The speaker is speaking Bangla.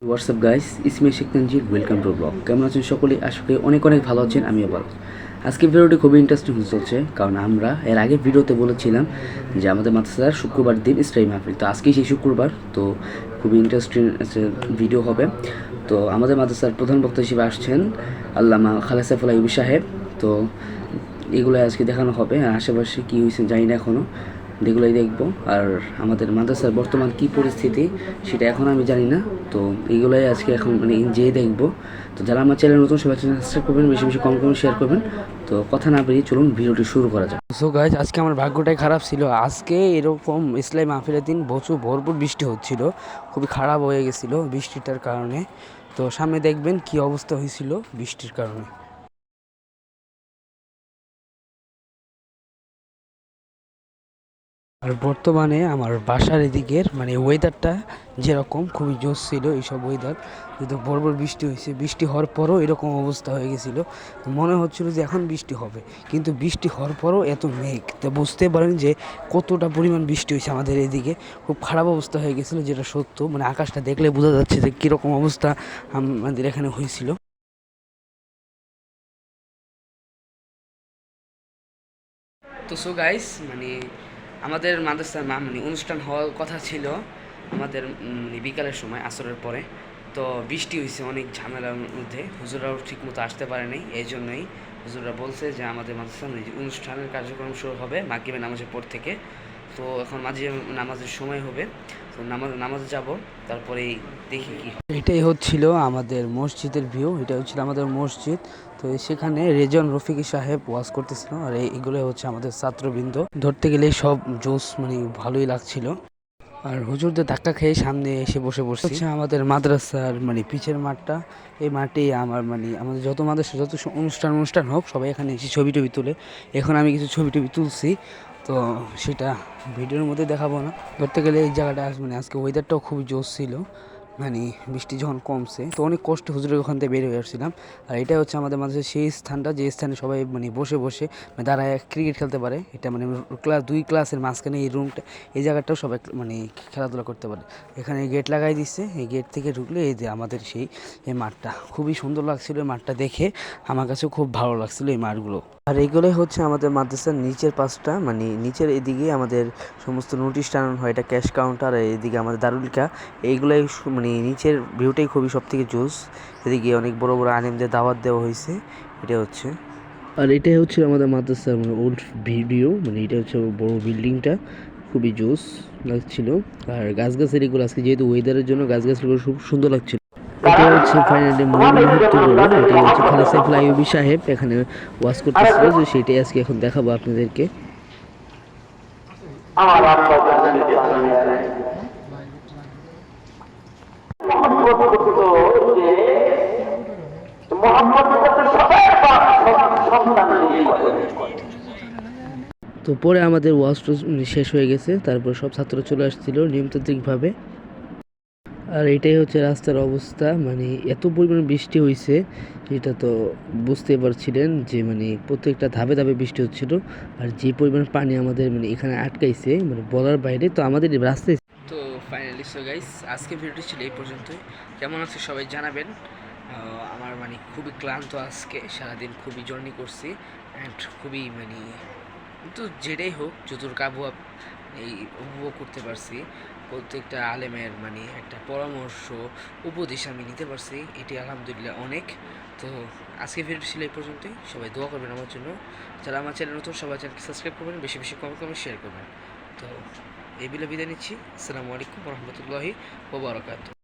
হোয়াটসঅ্যাপ গাইস, ইসমি Sheikh Tanzir, welcome to blog. কেমন আছেন সকলে? আশা করি অনেক অনেক ভালো আছেন, আমিও ভালো। আজকে ভিডিওটি খুবই ইন্টারেস্টিং হতে চলছে, কারণ আমরা এর আগে ভিডিওতে বলেছিলাম যে আমাদের মাদ্রাসার শুক্রবার দিন ইসলামী মাহফিল। তো আজকেই সেই শুক্রবার, তো খুবই ইন্টারেস্টিং ভিডিও হবে। তো আমাদের মাদ্রাসার প্রধান বক্তা হিসেবে আসছেন আল্লামা খালেদ সাইফুল আইয়ুবী সাহেব। তো এগুলো আজকে দেখানো হবে, আর আশেপাশে কী হয়েছে জানি না এখনও, যেগুলোই দেখবো। আর আমাদের মাদ্রাসার বর্তমান কী পরিস্থিতি সেটা এখন আমি জানি না, তো এইগুলোই আজকে এখন মানে যেয়ে দেখবো। তো যারা আমার চ্যানেল নতুন, সবাই চ্যানেল সাবস্ক্রাইব করবেন, বেশি বেশি কমেন্ট শেয়ার করবেন। তো কথা না বেরিয়ে চলুন ভিডিওটি শুরু করা যাক। সো গাইজ, আজকে আমার ভাগ্যটাই খারাপ ছিল। আজকে এরকম ইসলামী মাহফিলের দিন প্রচুর ভরপুর বৃষ্টি হচ্ছিল, খুবই খারাপ হয়ে গেছিলো বৃষ্টিটার কারণে। তো সামনে দেখবেন কি অবস্থা হয়েছিল বৃষ্টির কারণে। আর বর্তমানে আমার বাসার এদিকের মানে ওয়েদারটা যেরকম খুবই জোশ ছিল, এইসব ওয়েদার কিন্তু বড় বৃষ্টি হয়েছে, বৃষ্টি হওয়ার পরও এরকম অবস্থা হয়ে গেছিলো। মনে হচ্ছিলো যে এখন বৃষ্টি হবে, কিন্তু বৃষ্টি হওয়ার পরও এত মেঘ, তো বুঝতে পারেন যে কতটা পরিমাণ বৃষ্টি হয়েছে আমাদের এদিকে। খুব খারাপ অবস্থা হয়ে গেছিলো, যেটা সত্য। মানে আকাশটা দেখলে বোঝা যাচ্ছে যে কীরকম অবস্থা আমাদের এখানে হয়েছিল। তো সো গাইস, মানে আমাদের মাদ্রাসার মানে অনুষ্ঠান হওয়ার কথা ছিল আমাদের বিকালের সময় আসরের পরে। তো বৃষ্টি হয়েছে অনেক ঝামেলার মধ্যে, হুজুরাও ঠিক মতো আসতে পারেনি। এই জন্যই হুজুরা বলছে যে আমাদের মাদ্রাসার অনুষ্ঠানের কার্যক্রম শুরু হবে মাগরিবের নামাজের পর থেকে। তো এখন মাঝে নামাজের সময় হবে, তো নামাজে যাব, তারপরেই দেখি কি। এটাই হচ্ছিল আমাদের মসজিদের ভিউ, এটা হচ্ছিল আমাদের মসজিদ। তো সেখানে রেজন রফিকি সাহেব ওয়াজ করতেছিল, আর এগুলো হচ্ছে আমাদের ছাত্রবৃন্দ। ধরতে গেলে সব জোস, মানে ভালোই লাগছিল। আর হুজুরদের ধাক্কা খেয়ে সামনে এসে বসে হচ্ছে আমাদের মাদ্রাসার মানে পিচের মাঠটা। এই মাঠে আমাদের যত মাদ্রাসা যত অনুষ্ঠান হোক, সবাই এখানে এসে ছবি টবি তুলে। এখন আমি কিছু ছবি টবি তুলছি, তো সেটা ভিডিওর মধ্যে দেখাবো না। ধরতে গেলে এই জায়গাটা মানে আজকে ওয়েদারটাও খুবই জোশ ছিল। মানে বৃষ্টি যখন কমছে, তো অনেক কষ্টে হুজুরের ওখান থেকে বের হয়ে আসছিলাম। আর এটা হচ্ছে আমাদের মাঝে সেই স্থানটা, যে স্থানে সবাই মানে বসে বসে মানে দাঁড়ায় ক্রিকেট খেলতে পারে। এটা মানে দুই ক্লাসের মাঝখানে এই রুমটা, এই জায়গাটাও সবাই মানে খেলাধুলা করতে পারে। এখানে গেট লাগাই দিচ্ছে, এই গেট থেকে ঢুকলে এই যে আমাদের সেই এই মাঠটা খুবই সুন্দর লাগছিল। এই মাঠটা দেখে আমার কাছে খুব ভালো লাগছিল এই মাঠগুলো। আর এইগুলোই হচ্ছে আমাদের মাদ্রাসার নিচের পাশটা, মানে নিচের এদিকে আমাদের সমস্ত নোটিশ টানানো হয়, এটা ক্যাশ কাউন্টার। আর এদিকে আমাদের দারুলিকা। এইগুলাই মানে নিচের ভিউটাই খুবই সব থেকে জোস। এদিকে অনেক বড় বড় আলেমদের দাওয়াত দেওয়া হয়েছে, এটা হচ্ছে। আর এটাই হচ্ছে আমাদের মাদ্রাসার মানে ওল্ড ভিডিও, মানে এটা হচ্ছে বড় বিল্ডিংটা, খুবই জোস লাগছিল। আর গাছগাছালিগুলো আজকে যেহেতু ওয়েদারের জন্য গাছগাছালিগুলো খুব সুন্দর লাগছিল। এটা হচ্ছে ফাইনালি মূল মুহূর্তগুলো। এটাই হচ্ছে খালেদ সাইফুল আইয়ুবী সাহেব এখানে ওয়াজ করতেছিল, যে সেটাই আজকে এখন দেখাবো আপনাদেরকে। তো পরে আমাদের ওয়াজ শেষ হয়ে গেছে, তারপর সব ছাত্ররা চলে আসছিল নিয়মতান্ত্রিকভাবে। আর এটাই হচ্ছে রাস্তার অবস্থা, মানে এত পরিমাণ বৃষ্টি হয়েছে যেটা তো বুঝতে পারছিলেন যে মানে প্রত্যেকটা ধাপে ধাপে বৃষ্টি হচ্ছিল। আর যে পরিমাণ পানি আমাদের মানে এখানে আটকাইছে মানে বলার বাইরে। তো আমাদের রাস্তায় তো ফাইনালি সো গাইস, আজকে ভিডিওটি ছিল এই পর্যন্তই। কেমন আছে সবাই জানাবেন। আমার মানে খুবই ক্লান্ত আজকে, সারাদিন খুবই জার্নি করছি, অ্যান্ড খুবই মানে, কিন্তু যেটাই হোক যতটুকু এই উপভোগ করতে পারছি, প্রত্যেকটা আলেমের মানে একটা পরামর্শ উপদেশ আমি নিতে পারছি, এটি আলহামদুলিল্লাহ অনেক। তো আজকে ভিডিও ছিল এই পর্যন্তই। সবাই দোয়া করবেন আমার জন্য। যারা আমার চ্যানেল নতুন, সবাই চ্যানেলকে সাবস্ক্রাইব করবেন, বেশি বেশি কমেন্ট শেয়ার করবেন। তো এই বিদায় নিচ্ছি। আসসালামু আলাইকুম ওয়া রাহমাতুল্লাহি ওয়া বারাকাতুহু।